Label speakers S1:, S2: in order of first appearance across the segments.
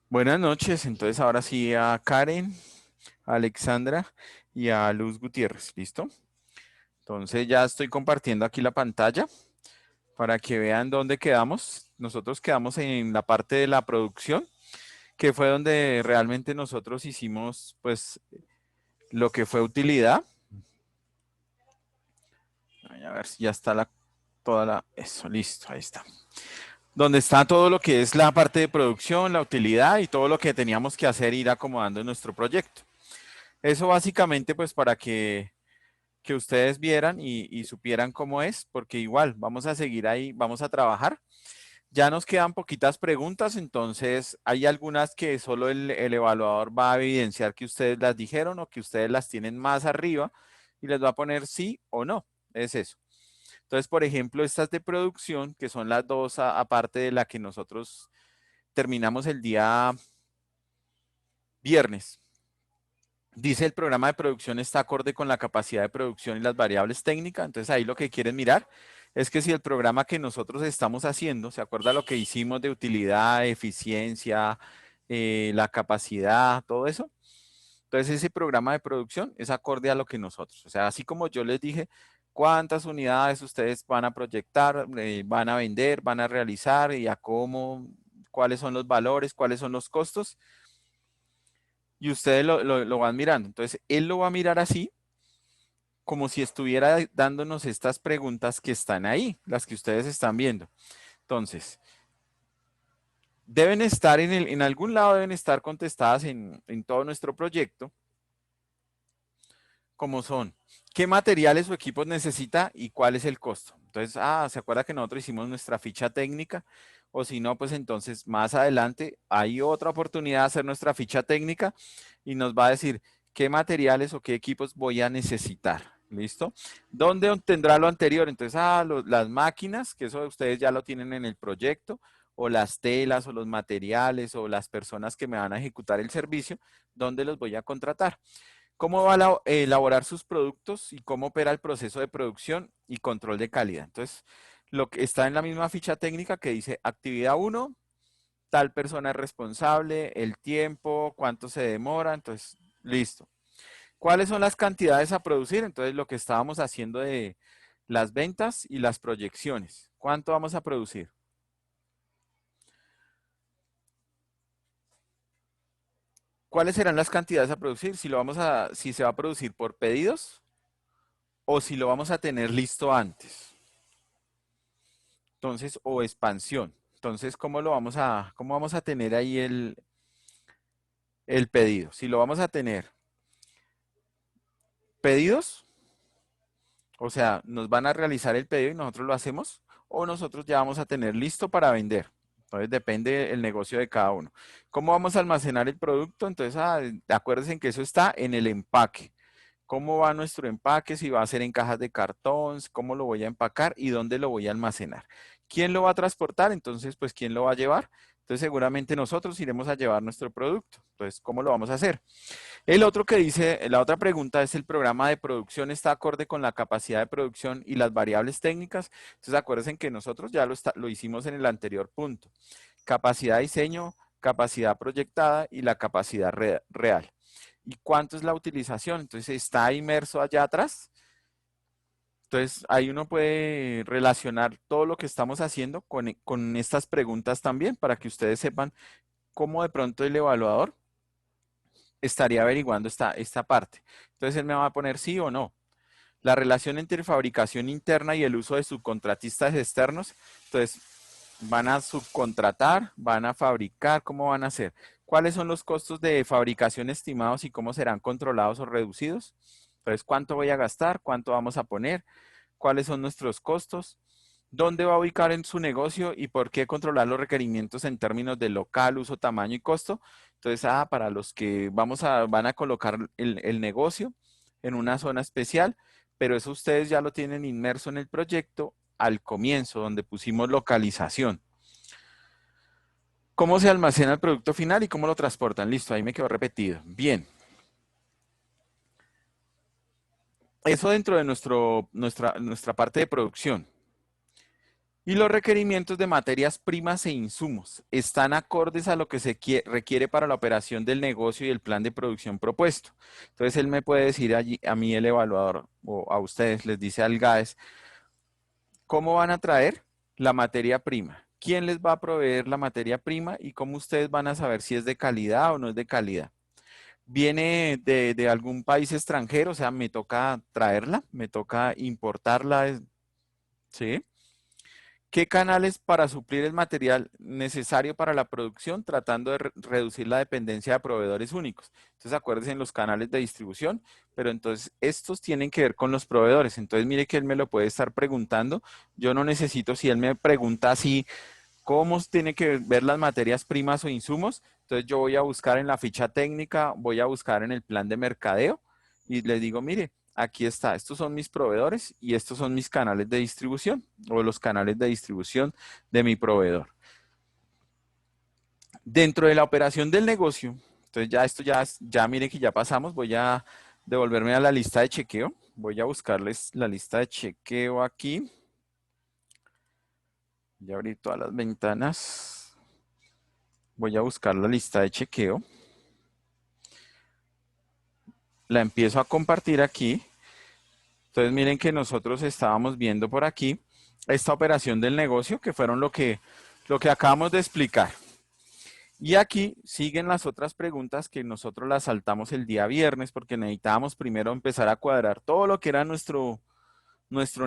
S1: Buenas noches, entonces ahora sí a Karen, a Alexandra y a Luz Gutiérrez, ¿listo? Entonces ya estoy compartiendo aquí la pantalla para que vean dónde quedamos. Nosotros quedamos en la parte de la producción, que fue donde realmente nosotros hicimos pues lo que fue utilidad. Ay, a ver si ya está eso, listo, ahí está. Donde está todo lo que es la parte de producción, la utilidad y todo lo que teníamos que hacer, ir acomodando en nuestro proyecto. Eso básicamente pues para que ustedes vieran y supieran cómo es, porque igual vamos a seguir ahí, vamos a trabajar. Ya nos quedan poquitas preguntas, entonces hay algunas que solo el evaluador va a evidenciar que ustedes las dijeron o que ustedes las tienen más arriba y les va a poner sí o no. Es eso. Entonces, por ejemplo, estas de producción, que son las dos aparte de la que nosotros terminamos el día viernes. Dice el programa de producción está acorde con la capacidad de producción y las variables técnicas. Entonces ahí lo que quieren mirar es que si el programa que nosotros estamos haciendo, ¿se acuerda lo que hicimos de utilidad, eficiencia, la capacidad, todo eso? Entonces ese programa de producción es acorde a lo que nosotros, o sea, así como yo les dije, cuántas unidades ustedes van a proyectar, van a vender, van a realizar y a cómo, cuáles son los valores, cuáles son los costos y ustedes lo van mirando. Entonces, él lo va a mirar así, como si estuviera dándonos estas preguntas que están ahí, las que ustedes están viendo. Entonces, deben estar en algún lado, deben estar contestadas en todo nuestro proyecto, como son, qué materiales o equipos necesita y cuál es el costo. Entonces, ¿se acuerda que nosotros hicimos nuestra ficha técnica? O si no, pues entonces más adelante hay otra oportunidad de hacer nuestra ficha técnica y nos va a decir qué materiales o qué equipos voy a necesitar. ¿Listo? ¿Dónde obtendrá lo anterior? Entonces, las máquinas, que eso ustedes ya lo tienen en el proyecto, o las telas, o los materiales, o las personas que me van a ejecutar el servicio, ¿dónde los voy a contratar? ¿Cómo va a elaborar sus productos y cómo opera el proceso de producción y control de calidad? Entonces, lo que está en la misma ficha técnica que dice actividad uno, tal persona es responsable, el tiempo, cuánto se demora, entonces, listo. ¿Cuáles son las cantidades a producir? Entonces, lo que estábamos haciendo de las ventas y las proyecciones. ¿Cuánto vamos a producir? ¿Cuáles serán las cantidades a producir? Si se va a producir por pedidos o si lo vamos a tener listo antes. Entonces, o expansión. Entonces, cómo vamos a tener ahí el pedido? Si lo vamos a tener pedidos, o sea, nos van a realizar el pedido y nosotros lo hacemos, o nosotros ya vamos a tener listo para vender. Entonces, depende el negocio de cada uno. ¿Cómo vamos a almacenar el producto? Entonces, acuérdense que eso está en el empaque. ¿Cómo va nuestro empaque? Si va a ser en cajas de cartón, cómo lo voy a empacar y dónde lo voy a almacenar. ¿Quién lo va a transportar? Entonces, pues, ¿quién lo va a llevar? Entonces, seguramente nosotros iremos a llevar nuestro producto. Entonces, ¿cómo lo vamos a hacer? El otro que dice, la otra pregunta es, ¿el programa de producción está acorde con la capacidad de producción y las variables técnicas? Entonces, acuérdense que nosotros ya lo hicimos en el anterior punto. Capacidad de diseño, capacidad proyectada y la capacidad real. ¿Y cuánto es la utilización? Entonces está inmerso allá atrás. Entonces ahí uno puede relacionar todo lo que estamos haciendo con estas preguntas también para que ustedes sepan cómo de pronto el evaluador estaría averiguando esta parte. Entonces él me va a poner sí o no. La relación entre fabricación interna y el uso de subcontratistas externos. Entonces van a subcontratar, van a fabricar, ¿cómo van a hacer? ¿Cuáles son los costos de fabricación estimados y cómo serán controlados o reducidos? Entonces, ¿cuánto voy a gastar? ¿Cuánto vamos a poner? ¿Cuáles son nuestros costos? ¿Dónde va a ubicar en su negocio y por qué controlar los requerimientos en términos de local, uso, tamaño y costo? Entonces, para los que van a colocar el negocio en una zona especial, pero eso ustedes ya lo tienen inmerso en el proyecto al comienzo, donde pusimos localización. ¿Cómo se almacena el producto final y cómo lo transportan? Listo, ahí me quedó repetido. Bien, eso dentro de nuestra parte de producción. Y los requerimientos de materias primas e insumos están acordes a lo que se requiere para la operación del negocio y el plan de producción propuesto. Entonces él me puede decir allí, a mí el evaluador, o a ustedes, les dice al GAES, ¿cómo van a traer la materia prima? ¿Quién les va a proveer la materia prima? Y cómo ustedes van a saber si es de calidad o no es de calidad. ¿Viene de algún país extranjero? O sea, me toca traerla, me toca importarla, ¿sí? ¿Qué canales para suplir el material necesario para la producción, tratando de reducir la dependencia de proveedores únicos? Entonces, acuérdense en los canales de distribución, pero entonces estos tienen que ver con los proveedores. Entonces, mire que él me lo puede estar preguntando. Yo no necesito, si él me pregunta así, ¿cómo tiene que ver las materias primas o insumos? Entonces, yo voy a buscar en la ficha técnica, voy a buscar en el plan de mercadeo y le digo, mire, aquí está, estos son mis proveedores y estos son mis canales de distribución o los canales de distribución de mi proveedor. Dentro de la operación del negocio, entonces ya esto ya mire que ya pasamos, voy a devolverme a la lista de chequeo, voy a buscarles la lista de chequeo aquí, voy a abrir todas las ventanas, voy a buscar la lista de chequeo, la empiezo a compartir aquí. Entonces miren que nosotros estábamos viendo por aquí esta operación del negocio, que fueron lo que acabamos de explicar. Y aquí siguen las otras preguntas que nosotros las saltamos el día viernes porque necesitábamos primero empezar a cuadrar todo lo que era nuestro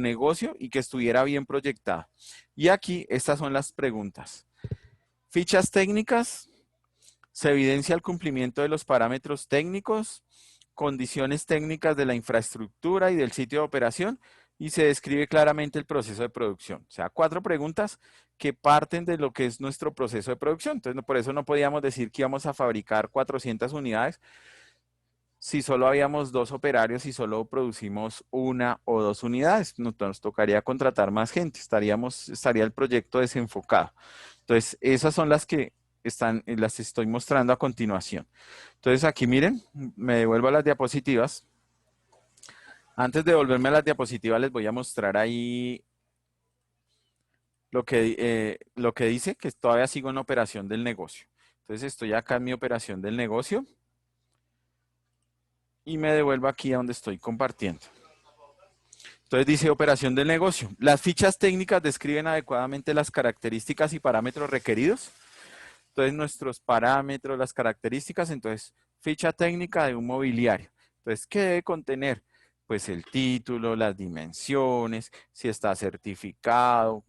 S1: negocio y que estuviera bien proyectado. Y aquí estas son las preguntas. Fichas técnicas, se evidencia el cumplimiento de los parámetros técnicos, condiciones técnicas de la infraestructura y del sitio de operación, y se describe claramente el proceso de producción. O sea, 4 preguntas que parten de lo que es nuestro proceso de producción. Entonces, por eso no podíamos decir que íbamos a fabricar 400 unidades si solo habíamos 2 operarios y solo producimos 1 o 2 unidades. Nos tocaría contratar más gente, estaría el proyecto desenfocado. Entonces, esas son las que las estoy mostrando a continuación. Entonces, aquí miren, me devuelvo a las diapositivas. Antes de volverme a las diapositivas, les voy a mostrar ahí lo que dice, que todavía sigo en operación del negocio. Entonces, estoy acá en mi operación del negocio y me devuelvo aquí a donde estoy compartiendo. Entonces dice operación del negocio. Las fichas técnicas describen adecuadamente las características y parámetros requeridos. Entonces nuestros parámetros, las características, entonces ficha técnica de un mobiliario. Entonces, ¿qué debe contener? Pues el título, las dimensiones, si está certificado,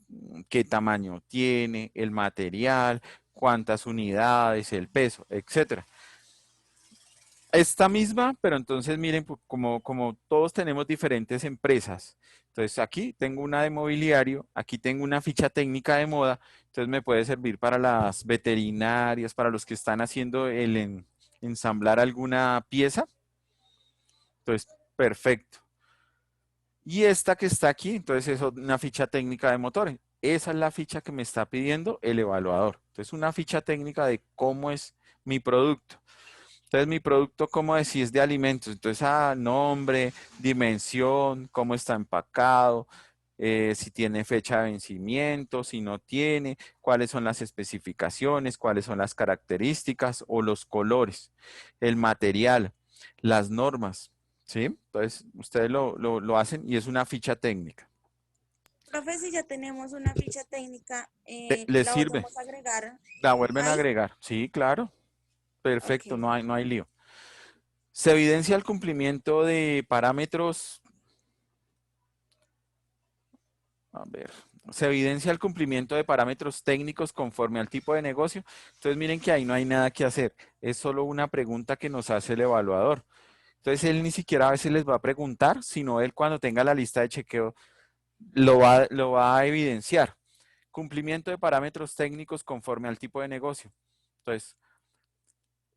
S1: qué tamaño tiene, el material, cuántas unidades, el peso, etcétera. Esta misma, pero entonces miren, como todos tenemos diferentes empresas, entonces aquí tengo una de mobiliario, aquí tengo una ficha técnica de moda, entonces me puede servir para las veterinarias, para los que están haciendo ensamblar alguna pieza. Entonces, perfecto. Y esta que está aquí, entonces es una ficha técnica de motores. Esa es la ficha que me está pidiendo el evaluador. Entonces, una ficha técnica de cómo es mi producto. Entonces, mi producto, ¿cómo decís? Es de alimentos. Entonces, nombre, dimensión, cómo está empacado, si tiene fecha de vencimiento, si no tiene, cuáles son las especificaciones, cuáles son las características o los colores, el material, las normas, ¿sí? Entonces, ustedes lo hacen y es una ficha técnica.
S2: Profe, si ya tenemos una ficha técnica,
S1: ¿Les
S2: la
S1: sirve?
S2: volvemos a agregar
S1: ¿La vuelven a
S2: ahí.
S1: agregar? Sí, claro.
S2: Ok.
S1: Perfecto, no hay lío. Se evidencia el cumplimiento de parámetros. A ver, se evidencia el cumplimiento de parámetros técnicos conforme al tipo de negocio. Entonces miren que ahí no hay nada que hacer. Es solo una pregunta que nos hace el evaluador. Entonces él ni siquiera a veces les va a preguntar, sino él cuando tenga la lista de chequeo lo va a evidenciar. Cumplimiento de parámetros técnicos conforme al tipo de negocio. Entonces,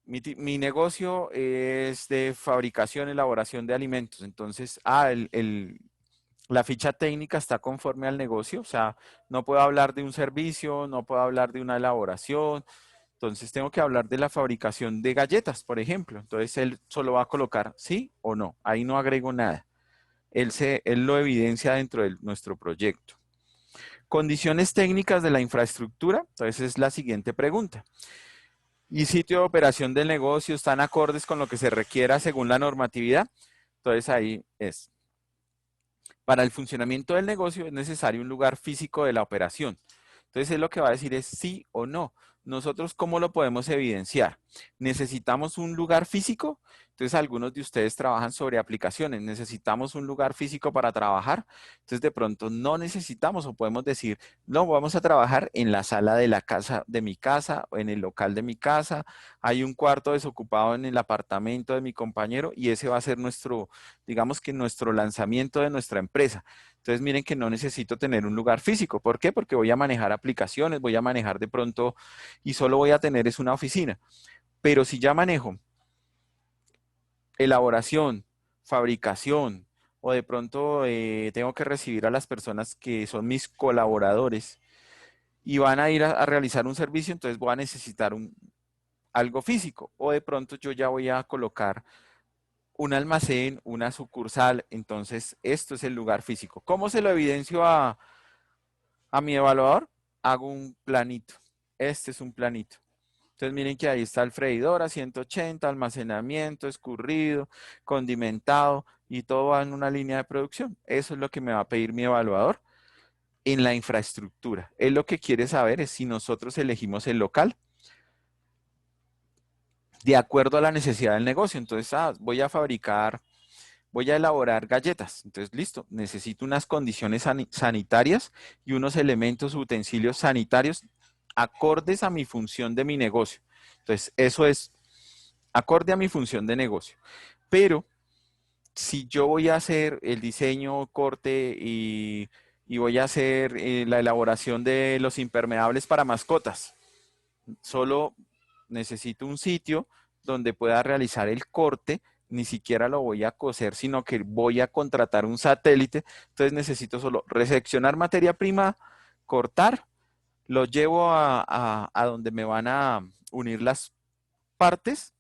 S1: mi negocio es de fabricación, elaboración de alimentos. Entonces, la ficha técnica está conforme al negocio, o sea, no puedo hablar de un servicio, no puedo hablar de una elaboración, entonces tengo que hablar de la fabricación de galletas, por ejemplo. Entonces él solo va a colocar sí o no, ahí no agrego nada. Él lo evidencia dentro de nuestro proyecto. Condiciones técnicas de la infraestructura. Entonces es la siguiente pregunta. ¿Y sitio de operación del negocio están acordes con lo que se requiera según la normatividad? Entonces ahí es. Para el funcionamiento del negocio es necesario un lugar físico de la operación. Entonces, él lo que va a decir es sí o no. Nosotros, ¿cómo lo podemos evidenciar? ¿Necesitamos un lugar físico? Entonces, algunos de ustedes trabajan sobre aplicaciones. ¿Necesitamos un lugar físico para trabajar? Entonces, de pronto no necesitamos o podemos decir, no, vamos a trabajar en la sala de la casa, de mi casa, o en el local de mi casa. Hay un cuarto desocupado en el apartamento de mi compañero y ese va a ser nuestro, digamos que nuestro lanzamiento de nuestra empresa. Entonces miren que no necesito tener un lugar físico. ¿Por qué? Porque voy a manejar aplicaciones, voy a manejar de pronto y solo voy a tener es una oficina. Pero si ya manejo elaboración, fabricación o de pronto tengo que recibir a las personas que son mis colaboradores y van a ir a realizar un servicio, entonces voy a necesitar algo físico o de pronto yo ya voy a colocar un almacén, una sucursal, entonces esto es el lugar físico. ¿Cómo se lo evidencio a mi evaluador? Hago un planito. Este es un planito. Entonces miren que ahí está el freidor a 180, almacenamiento, escurrido, condimentado y todo va en una línea de producción. Eso es lo que me va a pedir mi evaluador en la infraestructura. Él lo que quiere saber es si nosotros elegimos el local de acuerdo a la necesidad del negocio. Entonces, voy a elaborar galletas. Entonces, listo, necesito unas condiciones sanitarias y unos elementos, utensilios sanitarios acordes a mi función de mi negocio. Entonces, eso es acorde a mi función de negocio. Pero si yo voy a hacer el diseño, corte y voy a hacer la elaboración de los impermeables para mascotas, solo necesito un sitio donde pueda realizar el corte, ni siquiera lo voy a coser, sino que voy a contratar un satélite, entonces necesito solo recepcionar materia prima, cortar, lo llevo a donde me van a unir las partes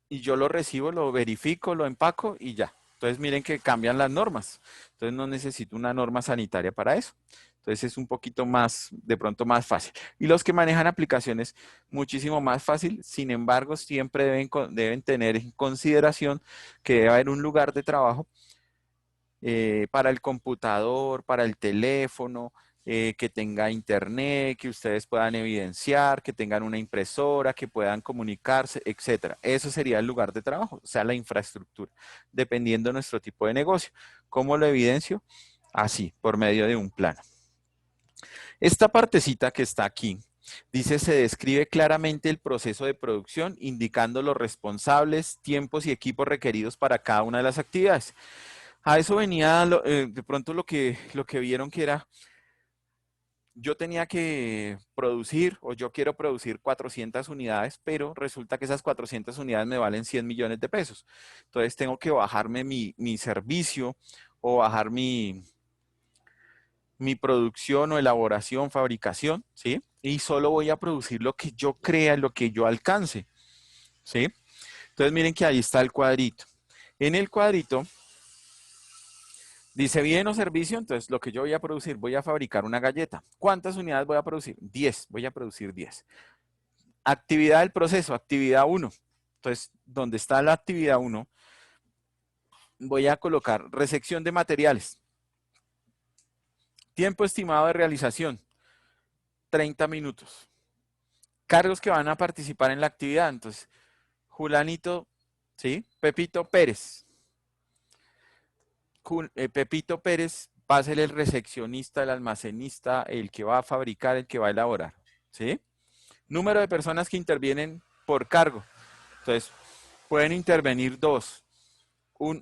S1: y yo lo recibo, lo verifico, lo empaco y ya. Entonces miren que cambian las normas. Entonces no necesito una norma sanitaria para eso. Entonces es un poquito más, de pronto más fácil. Y los que manejan aplicaciones, muchísimo más fácil. Sin embargo, siempre deben tener en consideración que debe haber un lugar de trabajo para el computador, para el teléfono, que tenga internet, que ustedes puedan evidenciar, que tengan una impresora, que puedan comunicarse, etcétera. Eso sería el lugar de trabajo, o sea, la infraestructura, dependiendo de nuestro tipo de negocio. ¿Cómo lo evidencio? Así, por medio de un plano. Esta partecita que está aquí dice, se describe claramente el proceso de producción, indicando los responsables, tiempos y equipos requeridos para cada una de las actividades. A eso venía de pronto lo que vieron que era, yo tenía que producir o yo quiero producir 400 unidades, pero resulta que esas 400 unidades me valen 100 millones de pesos. Entonces tengo que bajarme mi servicio o bajar mi producción o elaboración, fabricación, ¿sí? Y solo voy a producir lo que yo crea, lo que yo alcance, ¿sí? Entonces miren que ahí está el cuadrito. En el cuadrito dice bien o servicio, entonces lo que yo voy a producir, voy a fabricar una galleta. ¿Cuántas unidades voy a producir? 10, voy a producir 10. Actividad del proceso, actividad 1. Entonces, donde está la actividad 1, voy a colocar recepción de materiales. Tiempo estimado de realización, 30 minutos. Cargos que van a participar en la actividad, entonces, Julanito, ¿sí? Pepito Pérez. Pepito Pérez va a ser el recepcionista, el almacenista, el que va a fabricar, el que va a elaborar, ¿sí? Número de personas que intervienen por cargo. Entonces, pueden intervenir dos,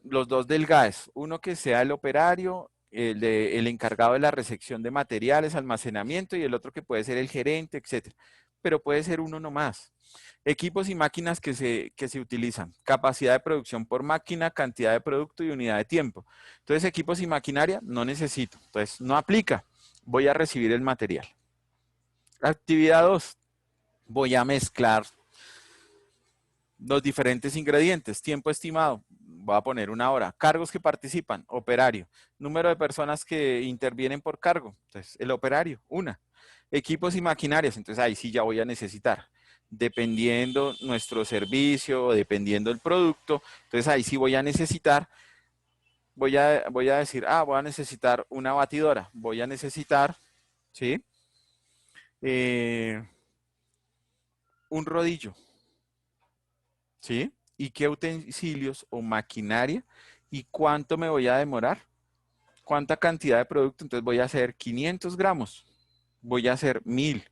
S1: los dos del GAES, uno que sea el operario, el encargado de la recepción de materiales, almacenamiento y el otro que puede ser el gerente, etcétera. Pero puede ser uno nomás. Equipos y máquinas que se utilizan. Capacidad de producción por máquina, cantidad de producto y unidad de tiempo. Entonces, equipos y maquinaria no necesito. Entonces, no aplica. Voy a recibir el material. Actividad 2. Voy a mezclar los diferentes ingredientes. Tiempo estimado. voy a poner 1 hora. Cargos que participan, operario. Número de personas que intervienen por cargo, entonces el operario, 1. Equipos y maquinarias, entonces ahí sí ya voy a necesitar. Dependiendo nuestro servicio, dependiendo el producto, entonces ahí sí voy a necesitar, voy a decir, voy a necesitar una batidora, voy a necesitar, ¿sí? Un rodillo, ¿sí? ¿Y qué utensilios o maquinaria? ¿Y cuánto me voy a demorar? ¿Cuánta cantidad de producto? Entonces voy a hacer 500 gramos, voy a hacer 1000,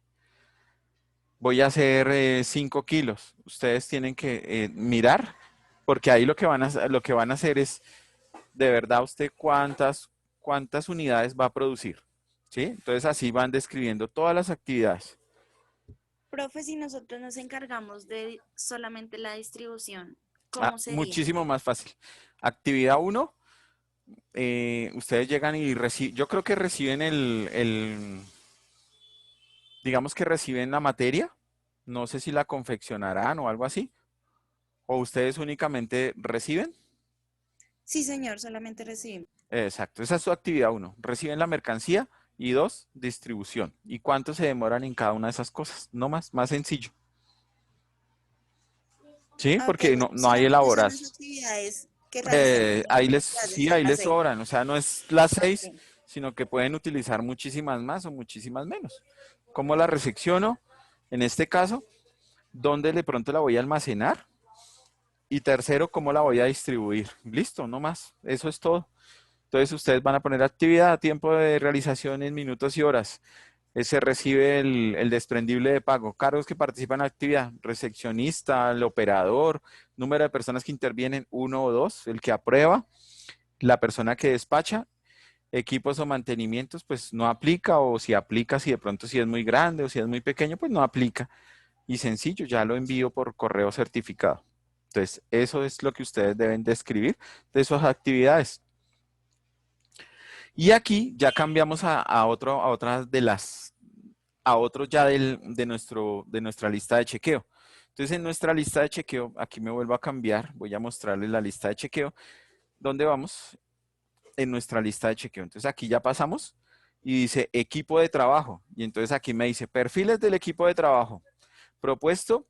S1: voy a hacer 5 kilos. Ustedes tienen que mirar, porque ahí lo que van a hacer es, de verdad, usted cuántas unidades va a producir, ¿sí? Entonces así van describiendo todas las actividades.
S2: Profe, si nosotros nos encargamos de solamente la distribución, ¿cómo sería?
S1: Muchísimo más fácil. Actividad uno, ustedes llegan y reciben, yo creo que reciben digamos que reciben la materia, no sé si la confeccionarán o algo así, o ustedes únicamente reciben.
S2: Sí, señor, solamente recibimos.
S1: Exacto, esa es su actividad uno, reciben la mercancía y 2, distribución. ¿Y cuánto se demoran en cada una de esas cosas? No más sencillo. ¿Sí?
S2: Ah, ok,
S1: Porque
S2: o
S1: no hay
S2: sea, esas son las
S1: elaboras.
S2: actividades que realizamos
S1: Ahí les,
S2: nosotros ya
S1: sí,
S2: desde
S1: ahí
S2: las
S1: les
S2: 6.
S1: sobran, o sea, no es las
S2: Ah,
S1: 6,
S2: ok.
S1: sino que pueden utilizar muchísimas más o muchísimas menos. ¿Cómo la resecciono? En este caso, ¿dónde de pronto la voy a almacenar? Y tercero, ¿cómo la voy a distribuir? Listo, no más, eso es todo. Entonces ustedes van a poner actividad, tiempo de realización en minutos y horas. Se recibe el desprendible de pago. Cargos que participan en la actividad, recepcionista, el operador, número de personas que intervienen, 1 o 2, el que aprueba, la persona que despacha, equipos o mantenimientos, pues no aplica, o si aplica, si de pronto si es muy grande o si es muy pequeño, pues no aplica. Y sencillo, ya lo envío por correo certificado. Entonces, eso es lo que ustedes deben describir de sus actividades. Y aquí ya cambiamos a otras de las, a otro ya de nuestra lista de chequeo. Entonces, en nuestra lista de chequeo, aquí me vuelvo a cambiar, voy a mostrarles la lista de chequeo. ¿Dónde vamos? En nuestra lista de chequeo. Entonces, aquí ya pasamos y dice equipo de trabajo. Y entonces aquí me dice perfiles del equipo de trabajo propuesto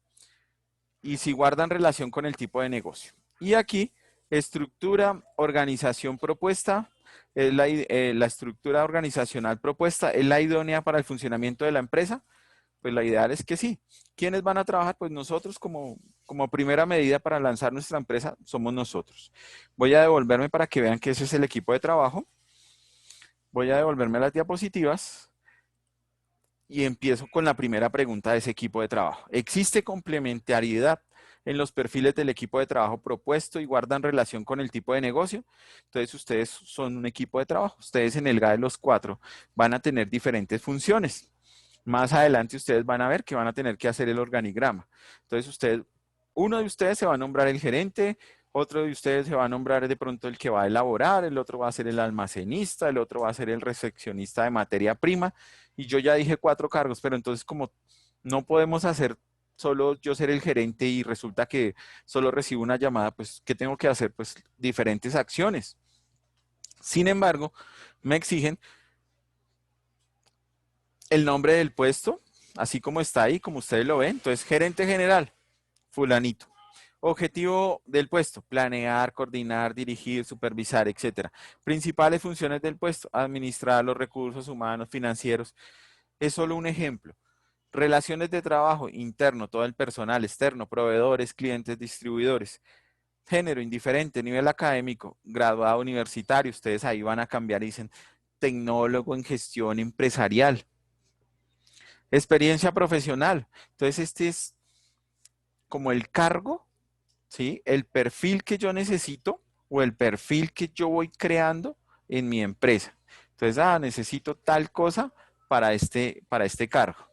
S1: y si guardan relación con el tipo de negocio. Y aquí, estructura, organización propuesta, es la estructura organizacional propuesta, ¿es la idónea para el funcionamiento de la empresa? Pues la ideal es que sí. ¿Quiénes van a trabajar? Pues nosotros como primera medida para lanzar nuestra empresa somos nosotros. Voy a devolverme para que vean que ese es el equipo de trabajo. Voy a devolverme las diapositivas y empiezo con la primera pregunta de ese equipo de trabajo. ¿Existe complementariedad en los perfiles del equipo de trabajo propuesto y guardan relación con el tipo de negocio? Entonces ustedes son un equipo de trabajo. Ustedes en el GA de los 4 van a tener diferentes funciones. Más adelante ustedes van a ver que van a tener que hacer el organigrama. Entonces uno de ustedes se va a nombrar el gerente, otro de ustedes se va a nombrar de pronto el que va a elaborar, el otro va a ser el almacenista, el otro va a ser el recepcionista de materia prima. Y yo ya dije 4 cargos, pero entonces como no podemos hacer solo yo ser el gerente y resulta que solo recibo una llamada, pues ¿qué tengo que hacer? Pues diferentes acciones. Sin embargo, me exigen el nombre del puesto, así como está ahí, como ustedes lo ven. Entonces, gerente general, fulanito. Objetivo del puesto, planear, coordinar, dirigir, supervisar, etcétera. Principales funciones del puesto, administrar los recursos humanos, financieros. Es solo un ejemplo. Relaciones de trabajo, interno, todo el personal, externo, proveedores, clientes, distribuidores. Género, indiferente, nivel académico, graduado universitario. Ustedes ahí van a cambiar y dicen tecnólogo en gestión empresarial. Experiencia profesional. Entonces, este es como el cargo, ¿sí? El perfil que yo necesito o el perfil que yo voy creando en mi empresa. Entonces, necesito tal cosa para este cargo,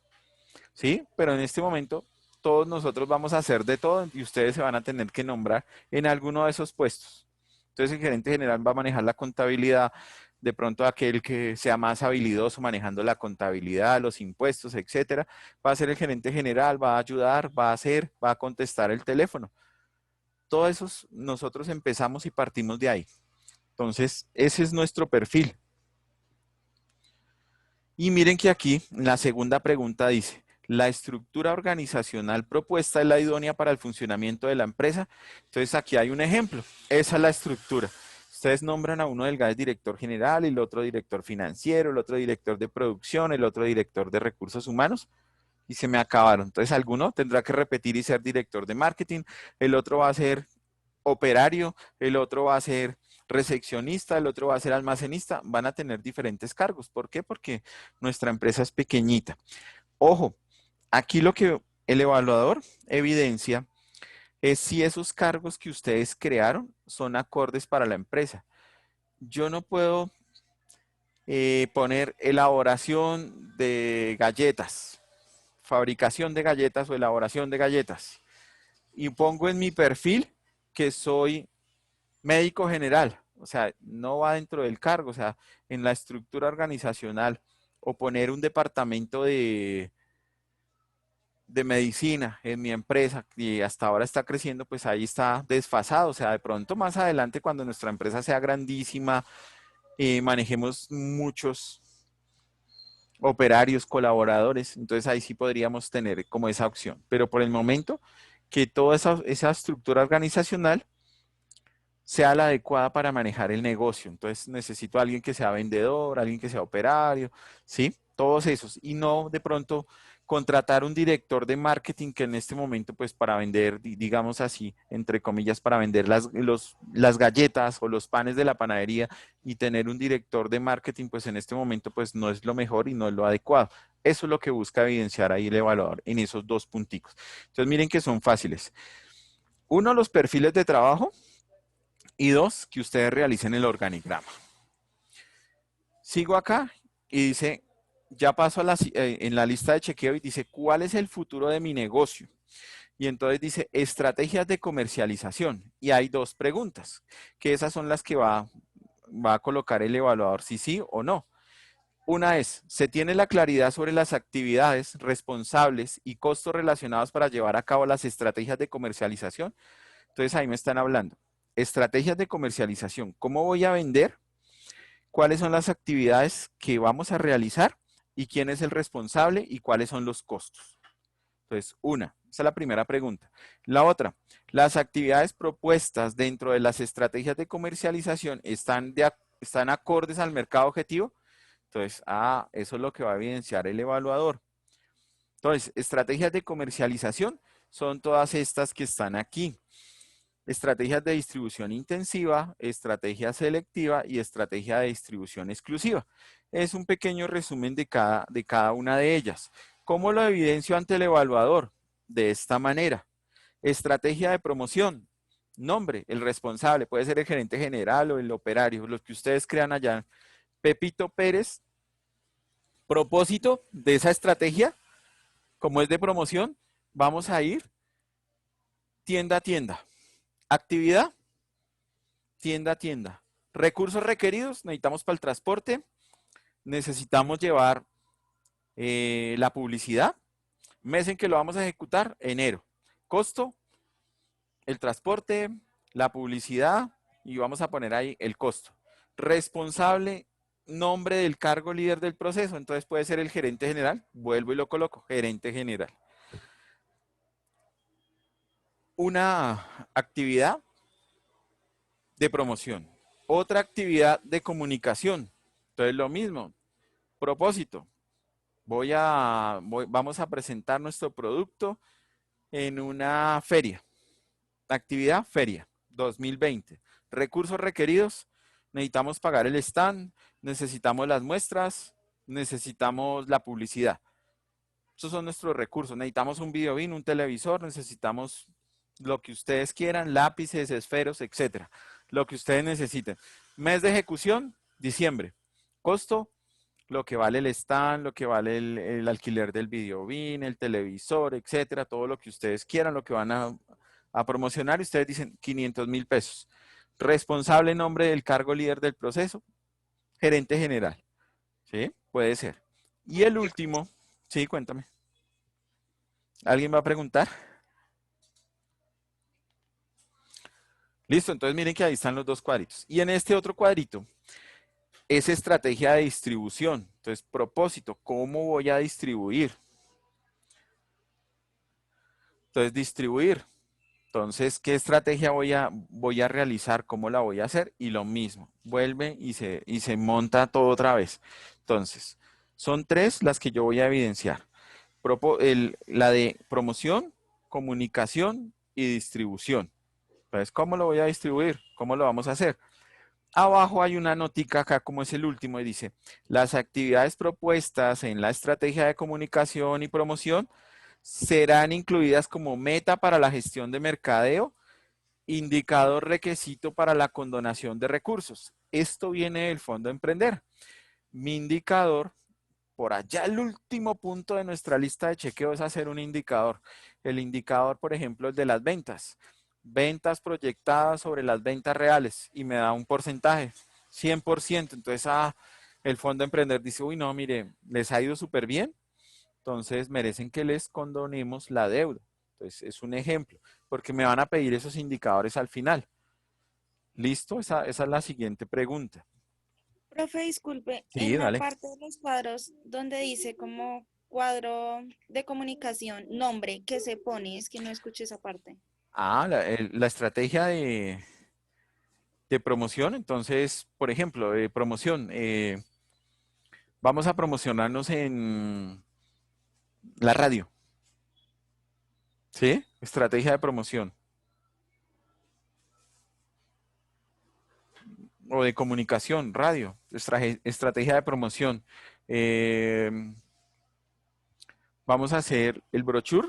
S1: ¿sí? Pero en este momento, todos nosotros vamos a hacer de todo y ustedes se van a tener que nombrar en alguno de esos puestos. Entonces, el gerente general va a manejar la contabilidad, de pronto aquel que sea más habilidoso manejando la contabilidad, los impuestos, etcétera, va a ser el gerente general, va a ayudar, va a hacer, va a contestar el teléfono. Todos esos nosotros empezamos y partimos de ahí. Entonces, ese es nuestro perfil. Y miren que aquí, en la segunda pregunta dice, ¿la estructura organizacional propuesta es la idónea para el funcionamiento de la empresa? Entonces, aquí hay un ejemplo. Esa es la estructura. Ustedes nombran a uno del GAES director general, el otro director financiero, el otro director de producción, el otro director de recursos humanos, y se me acabaron. Entonces, alguno tendrá que repetir y ser director de marketing, el otro va a ser operario, el otro va a ser recepcionista, el otro va a ser almacenista, van a tener diferentes cargos. ¿Por qué? Porque nuestra empresa es pequeñita. Ojo, aquí lo que el evaluador evidencia es si esos cargos que ustedes crearon son acordes para la empresa. Yo no puedo poner elaboración de galletas, fabricación de galletas o elaboración de galletas. Y pongo en mi perfil que soy médico general, o sea, no va dentro del cargo, o sea, en la estructura organizacional o poner un departamento de medicina en mi empresa y hasta ahora está creciendo, pues ahí está desfasado, o sea, de pronto más adelante cuando nuestra empresa sea grandísima, manejemos muchos operarios, colaboradores, entonces ahí sí podríamos tener como esa opción, pero por el momento que toda esa estructura organizacional sea la adecuada para manejar el negocio. Entonces necesito a alguien que sea vendedor, alguien que sea operario, ¿sí? Todos esos. Y no de pronto contratar un director de marketing que en este momento, pues para vender, digamos así, entre comillas, para vender las galletas o los panes de la panadería y tener un director de marketing, pues en este momento, pues no es lo mejor y no es lo adecuado. Eso es lo que busca evidenciar ahí el evaluador en esos dos punticos. Entonces miren que son fáciles. Uno, los perfiles de trabajo. Y dos, que ustedes realicen el organigrama. Sigo acá y dice, ya paso en la lista de chequeo y dice, ¿cuál es el futuro de mi negocio? Y entonces dice, estrategias de comercialización. Y hay dos preguntas, que esas son las que va a colocar el evaluador, si sí o no. Una es, ¿se tiene la claridad sobre las actividades responsables y costos relacionados para llevar a cabo las estrategias de comercialización? Entonces ahí me están hablando. Estrategias de comercialización. ¿Cómo voy a vender? ¿Cuáles son las actividades que vamos a realizar? ¿Y quién es el responsable? ¿Y cuáles son los costos? Entonces, esa es la primera pregunta. La otra, ¿las actividades propuestas dentro de las estrategias de comercialización están acordes al mercado objetivo? Entonces, eso es lo que va a evidenciar el evaluador. Entonces, estrategias de comercialización son todas estas que están aquí. Estrategias de distribución intensiva, estrategia selectiva y estrategia de distribución exclusiva. Es un pequeño resumen de cada una de ellas. ¿Cómo lo evidencio ante el evaluador? De esta manera. Estrategia de promoción. Nombre, el responsable, puede ser el gerente general o el operario, los que ustedes crean allá. Pepito Pérez. Propósito de esa estrategia, como es de promoción, vamos a ir tienda a tienda. Actividad, tienda a tienda. Recursos requeridos, necesitamos para el transporte, necesitamos llevar la publicidad. Mes en que lo vamos a ejecutar, enero. Costo, el transporte, la publicidad y vamos a poner ahí el costo. Responsable, nombre del cargo líder del proceso, entonces puede ser el gerente general, vuelvo y lo coloco, gerente general. Una actividad de promoción, otra actividad de comunicación, entonces lo mismo, propósito, vamos a presentar nuestro producto en una feria. Actividad, feria, 2020. Recursos requeridos, necesitamos pagar el stand, necesitamos las muestras, necesitamos la publicidad. Esos son nuestros recursos. Necesitamos un videobin, un televisor, necesitamos lo que ustedes quieran, lápices, esferos, etcétera. Lo que ustedes necesiten. Mes de ejecución, diciembre. Costo, lo que vale el stand, lo que vale el alquiler del videobin, el televisor, etcétera, todo lo que ustedes quieran, lo que van a promocionar y ustedes dicen 500,000 pesos. Responsable nombre del cargo líder del proceso, gerente general. ¿Sí? Puede ser. Y el último, sí, cuéntame. ¿Alguien va a preguntar? Listo, entonces miren que ahí están los dos cuadritos. Y en este otro cuadrito es estrategia de distribución. Entonces, propósito, ¿cómo voy a distribuir? Entonces, distribuir. Entonces, ¿qué estrategia voy a realizar? ¿Cómo la voy a hacer? Y lo mismo, vuelve y se monta todo otra vez. Entonces, son tres las que yo voy a evidenciar. La de promoción, comunicación y distribución. Entonces, ¿cómo lo voy a distribuir? ¿Cómo lo vamos a hacer? Abajo hay una notica acá, como es el último, y dice, las actividades propuestas en la estrategia de comunicación y promoción serán incluidas como meta para la gestión de mercadeo, indicador requisito para la condonación de recursos. Esto viene del Fondo Emprender. Mi indicador, por allá el último punto de nuestra lista de chequeo es hacer un indicador. El indicador, por ejemplo, el de las ventas. Ventas proyectadas sobre las ventas reales y me da un porcentaje, 100%. Entonces, el Fondo Emprender dice, uy, no, mire, les ha ido súper bien, entonces merecen que les condonemos la deuda. Entonces, es un ejemplo, porque me van a pedir esos indicadores al final. ¿Listo? Esa es la siguiente pregunta.
S2: Profe, disculpe,
S1: Sí,
S2: en la
S1: dale.
S2: parte de los cuadros donde dice como cuadro de comunicación, nombre, ¿qué se pone? Es que no escuché esa parte.
S1: La estrategia de promoción, entonces, por ejemplo, de promoción, vamos a promocionarnos en la radio, ¿sí? Estrategia de promoción o de comunicación, radio, estrategia de promoción. Eh, Vamos a hacer el brochure,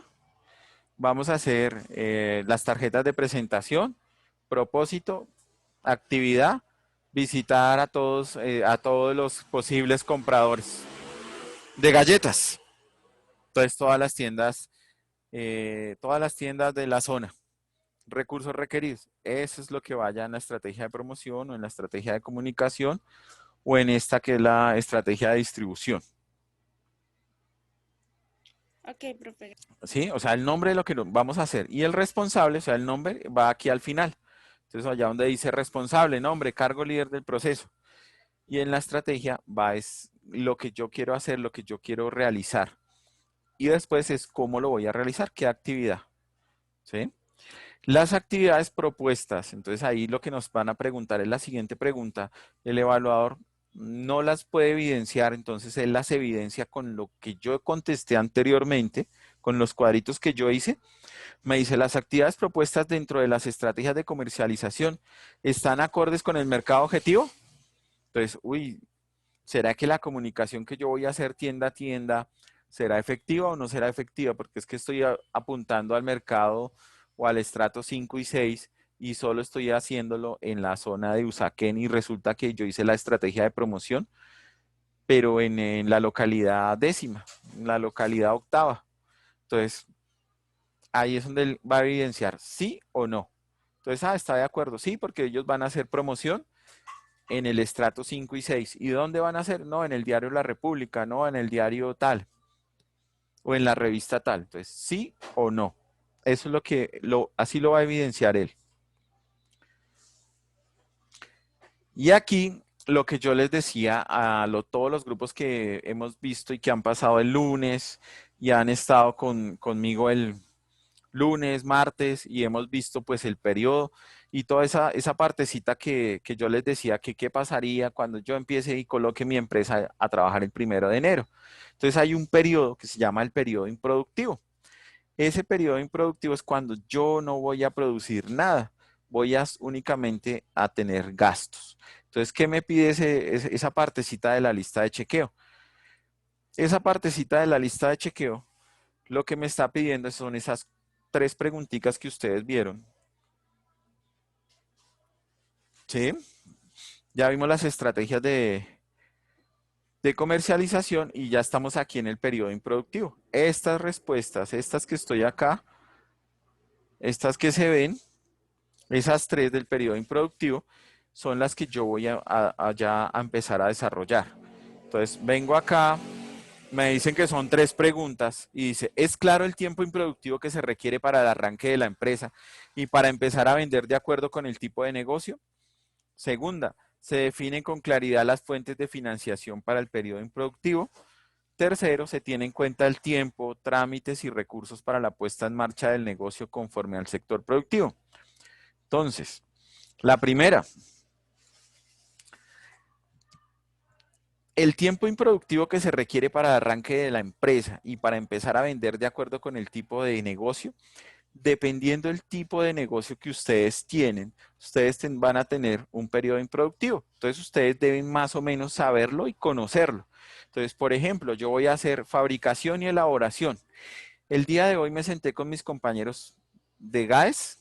S1: vamos a hacer las tarjetas de presentación, propósito, actividad, visitar a todos los posibles compradores de galletas. Entonces, todas las tiendas de la zona. Recursos requeridos. Eso es lo que vaya en la estrategia de promoción o en la estrategia de comunicación o en esta que es la estrategia de distribución.
S2: Ok, profe.
S1: ¿Sí? O sea, el nombre de lo que vamos a hacer. Y el responsable, o sea, el nombre va aquí al final. Entonces, allá donde dice responsable, nombre, cargo líder del proceso. Y en la estrategia va es lo que yo quiero hacer, lo que yo quiero realizar. Y después es cómo lo voy a realizar, qué actividad. ¿Sí? Las actividades propuestas, entonces ahí lo que nos van a preguntar es la siguiente pregunta. El evaluador no las puede evidenciar, entonces él las evidencia con lo que yo contesté anteriormente, con los cuadritos que yo hice. Me dice, las actividades propuestas dentro de las estrategias de comercialización están acordes con el mercado objetivo. Entonces, uy, ¿será que la comunicación que yo voy a hacer tienda a tienda será efectiva o no será efectiva? Porque es que estoy apuntando al mercado o al estrato 5 y 6 y solo estoy haciéndolo en la zona de Usaquén y resulta que yo hice la estrategia de promoción, pero en la localidad décima, en la localidad octava. Entonces, ahí es donde él va a evidenciar sí o no. Entonces, está de acuerdo, sí, porque ellos van a hacer promoción en el estrato 5 y 6. ¿Y dónde van a hacer? No, en el diario La República, no, en el diario tal o en la revista tal. Entonces, sí o no. Eso es así lo va a evidenciar él. Y aquí lo que yo les decía a todos los grupos que hemos visto y que han pasado el lunes y han estado conmigo el lunes, martes y hemos visto pues el periodo y toda esa partecita que yo les decía que qué pasaría cuando yo empiece y coloque mi empresa a trabajar el 1 de enero. Entonces hay un periodo que se llama el periodo improductivo. Ese periodo improductivo es cuando yo no voy a producir nada, voy únicamente a tener gastos. Entonces, ¿qué me pide esa partecita de la lista de chequeo? Esa partecita de la lista de chequeo, lo que me está pidiendo son esas tres preguntitas que ustedes vieron. ¿Sí? Ya vimos las estrategias de comercialización y ya estamos aquí en el periodo improductivo. Estas respuestas, estas que estoy acá, estas que se ven, esas tres del periodo improductivo, son las que yo voy ya a empezar a desarrollar. Entonces, vengo acá Me dicen que son 3 preguntas y dice, ¿es claro el tiempo improductivo que se requiere para el arranque de la empresa y para empezar a vender de acuerdo con el tipo de negocio? Segunda, ¿se definen con claridad las fuentes de financiación para el periodo improductivo? Tercero, se tiene en cuenta el tiempo, trámites y recursos para la puesta en marcha del negocio conforme al sector productivo. Entonces, la primera, el tiempo improductivo que se requiere para el arranque de la empresa y para empezar a vender de acuerdo con el tipo de negocio, dependiendo del tipo de negocio que ustedes tienen, ustedes van a tener un periodo improductivo. Entonces, ustedes deben más o menos saberlo y conocerlo. Entonces, por ejemplo, yo voy a hacer fabricación y elaboración. El día de hoy me senté con mis compañeros de GAES,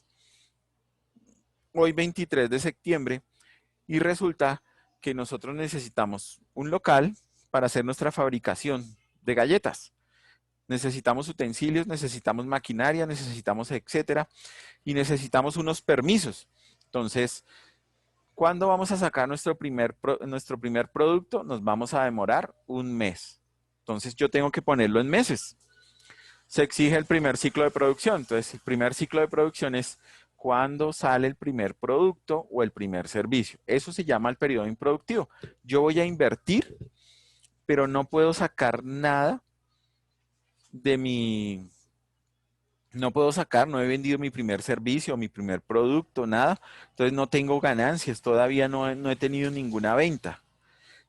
S1: hoy 23 de septiembre, y resulta que nosotros necesitamos un local para hacer nuestra fabricación de galletas. Necesitamos utensilios, necesitamos maquinaria, necesitamos etcétera, y necesitamos unos permisos. Entonces, ¿cuándo vamos a sacar nuestro primer producto? Nos vamos a demorar un mes. Entonces, yo tengo que ponerlo en meses. Se exige el primer ciclo de producción. Entonces, el primer ciclo de producción es cuando sale el primer producto o el primer servicio. Eso se llama el periodo improductivo. Yo voy a invertir, pero no puedo sacar nada de mi... No puedo sacar, no he vendido mi primer servicio, mi primer producto, nada. Entonces no tengo ganancias, todavía no he tenido ninguna venta.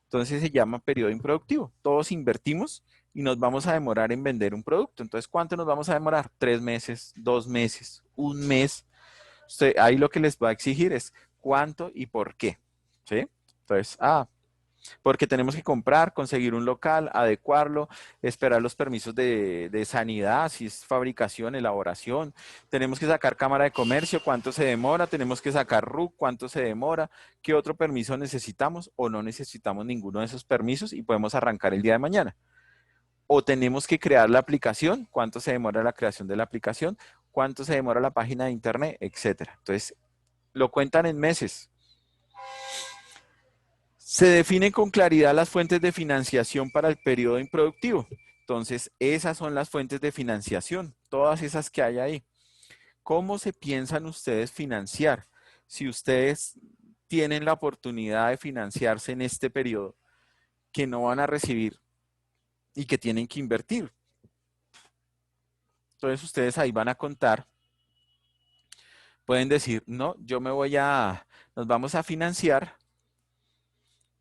S1: Entonces se llama periodo improductivo. Todos invertimos y nos vamos a demorar en vender un producto. Entonces, ¿cuánto nos vamos a demorar? 3 meses, 2 meses, un mes. Ahí lo que les va a exigir es cuánto y por qué. ¿Sí? Entonces, porque tenemos que comprar, conseguir un local, adecuarlo, esperar los permisos de sanidad, si es fabricación, elaboración. Tenemos que sacar Cámara de Comercio, cuánto se demora. Tenemos que sacar RUC, cuánto se demora. ¿Qué otro permiso necesitamos o no necesitamos ninguno de esos permisos y podemos arrancar el día de mañana? O tenemos que crear la aplicación, cuánto se demora la creación de la aplicación, cuánto se demora la página de internet, etcétera. Entonces, lo cuentan en meses. Se definen con claridad las fuentes de financiación para el periodo improductivo. Entonces, esas son las fuentes de financiación, todas esas que hay ahí. ¿Cómo se piensan ustedes financiar? Si ustedes tienen la oportunidad de financiarse en este periodo que no van a recibir y que tienen que invertir. Entonces, ustedes ahí van a contar, pueden decir, no, nos vamos a financiar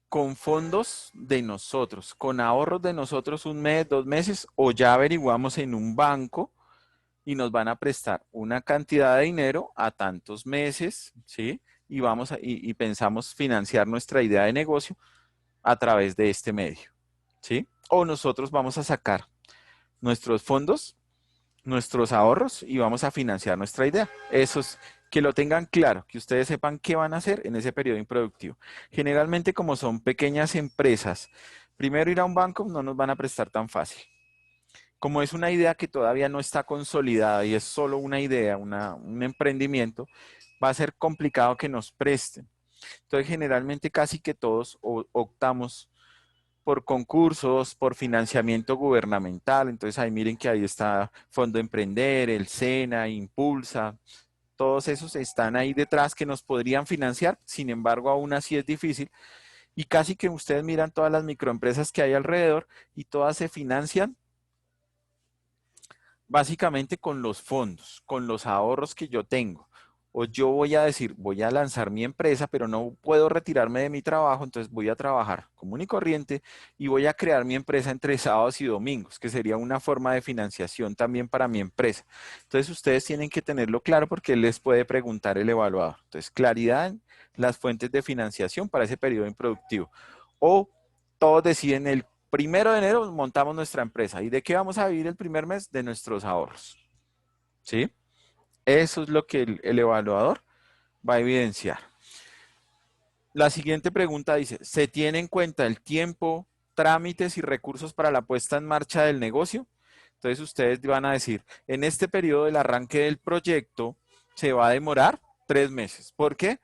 S1: con fondos de nosotros, con ahorros de nosotros un mes, 2 meses, o ya averiguamos en un banco y nos van a prestar una cantidad de dinero a tantos meses, ¿sí? Y pensamos financiar nuestra idea de negocio a través de este medio, ¿sí? O nosotros vamos a sacar nuestros fondos, nuestros ahorros y vamos a financiar nuestra idea. Eso es que lo tengan claro, que ustedes sepan qué van a hacer en ese periodo improductivo. Generalmente, como son pequeñas empresas, primero ir a un banco no nos van a prestar tan fácil. Como es una idea que todavía no está consolidada y es solo una idea, un emprendimiento, va a ser complicado que nos presten. Entonces, generalmente casi que todos optamos por concursos, por financiamiento gubernamental. Entonces, ahí miren que ahí está Fondo Emprender, el SENA, Impulsa, todos esos están ahí detrás que nos podrían financiar. Sin embargo, aún así es difícil. Y casi que ustedes miran todas las microempresas que hay alrededor y todas se financian básicamente con los fondos, con los ahorros que yo tengo. O yo voy a decir, voy a lanzar mi empresa, pero no puedo retirarme de mi trabajo, entonces voy a trabajar común y corriente y voy a crear mi empresa entre sábados y domingos, que sería una forma de financiación también para mi empresa. Entonces ustedes tienen que tenerlo claro porque les puede preguntar el evaluador. Entonces, claridad en las fuentes de financiación para ese periodo improductivo. O todos deciden el 1 de enero montamos nuestra empresa. ¿Y de qué vamos a vivir el primer mes? De nuestros ahorros. ¿Sí? Eso es lo que el evaluador va a evidenciar. La siguiente pregunta dice, ¿se tiene en cuenta el tiempo, trámites y recursos para la puesta en marcha del negocio? Entonces ustedes van a decir, en este periodo del arranque del proyecto se va a demorar 3 meses. ¿Por qué?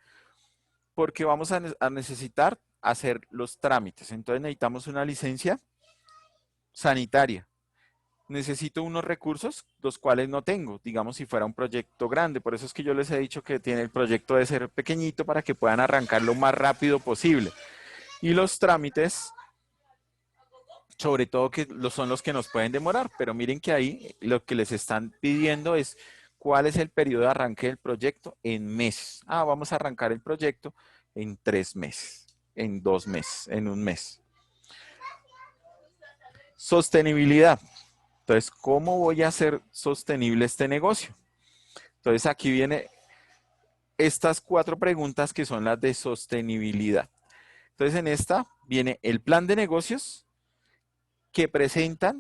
S1: Porque vamos a necesitar hacer los trámites. Entonces necesitamos una licencia sanitaria. Necesito unos recursos los cuales no tengo, digamos si fuera un proyecto grande. Por eso es que yo les he dicho que el proyecto debe ser pequeñito para que puedan arrancar lo más rápido posible. Y los trámites, sobre todo que son los que nos pueden demorar, pero miren que ahí lo que les están pidiendo es cuál es el periodo de arranque del proyecto en meses. Ah, vamos a arrancar el proyecto en 3 meses, en 2 meses, en un mes. Sostenibilidad. Entonces, ¿cómo voy a hacer sostenible este negocio? Entonces, aquí viene estas 4 preguntas que son las de sostenibilidad. Entonces, en esta viene el plan de negocios que presenta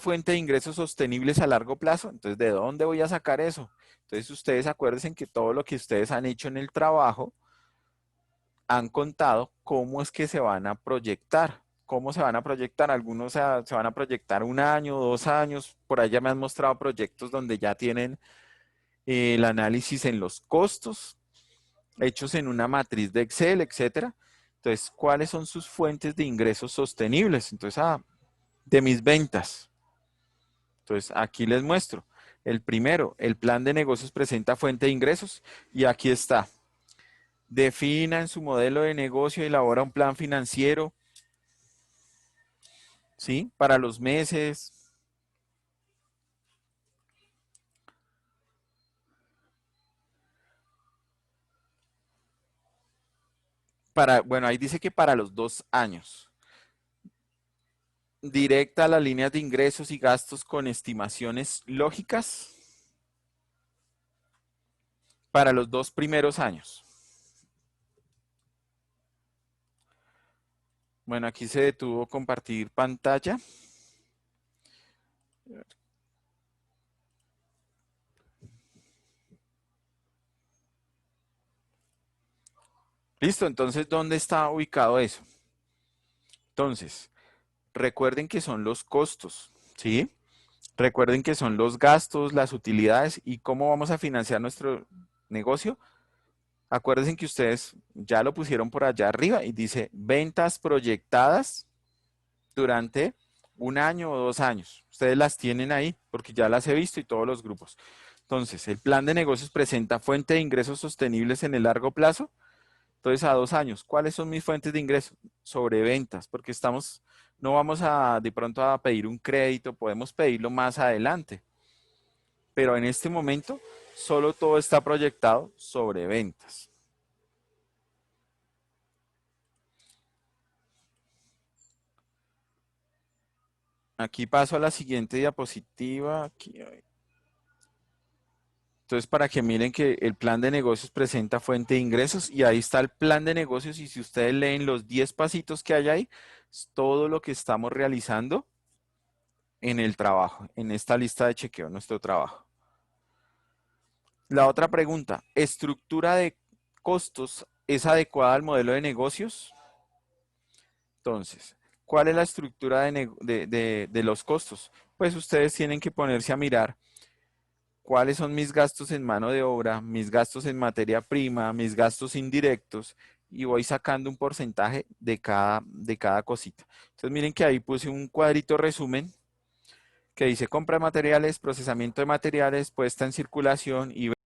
S1: fuente de ingresos sostenibles a largo plazo. Entonces, ¿de dónde voy a sacar eso? Entonces, ustedes acuérdense que todo lo que ustedes han hecho en el trabajo, han contado cómo es que se van a proyectar. ¿Cómo se van a proyectar? Algunos se van a proyectar 1 año, 2 años. Por ahí ya me han mostrado proyectos donde ya tienen el análisis en los costos, hechos en una matriz de Excel, etcétera. Entonces, ¿cuáles son sus fuentes de ingresos sostenibles? Entonces, de mis ventas. Entonces, aquí les muestro. El primero, el plan de negocios presenta fuente de ingresos y aquí está. Defina en su modelo de negocio y elabora un plan financiero, ¿sí? Para los meses. Bueno, ahí dice que para los 2 años. Directa a las líneas de ingresos y gastos con estimaciones lógicas para los 2 primeros años. Bueno, aquí se detuvo compartir pantalla. Listo, entonces, ¿dónde está ubicado eso? Entonces, recuerden que son los costos, ¿sí? Recuerden que son los gastos, las utilidades y cómo vamos a financiar nuestro negocio. Acuérdense que ustedes ya lo pusieron por allá arriba y dice ventas proyectadas durante 1 año o 2 años. Ustedes las tienen ahí porque ya las he visto y todos los grupos. Entonces, el plan de negocios presenta fuente de ingresos sostenibles en el largo plazo. Entonces, a 2 años, ¿cuáles son mis fuentes de ingresos? Sobre ventas, porque no vamos a de pronto a pedir un crédito, podemos pedirlo más adelante. Pero en este momento, solo todo está proyectado sobre ventas. Aquí paso a la siguiente diapositiva. Entonces, para que miren que el plan de negocios presenta fuente de ingresos y ahí está el plan de negocios y si ustedes leen los 10 pasitos que hay ahí, es todo lo que estamos realizando en el trabajo, en esta lista de chequeo, nuestro trabajo. La otra pregunta, ¿estructura de costos es adecuada al modelo de negocios? Entonces, ¿cuál es la estructura de los costos? Pues ustedes tienen que ponerse a mirar cuáles son mis gastos en mano de obra, mis gastos en materia prima, mis gastos indirectos y voy sacando un porcentaje de cada cosita. Entonces miren que ahí puse un cuadrito resumen que dice compra de materiales, procesamiento de materiales, puesta en circulación y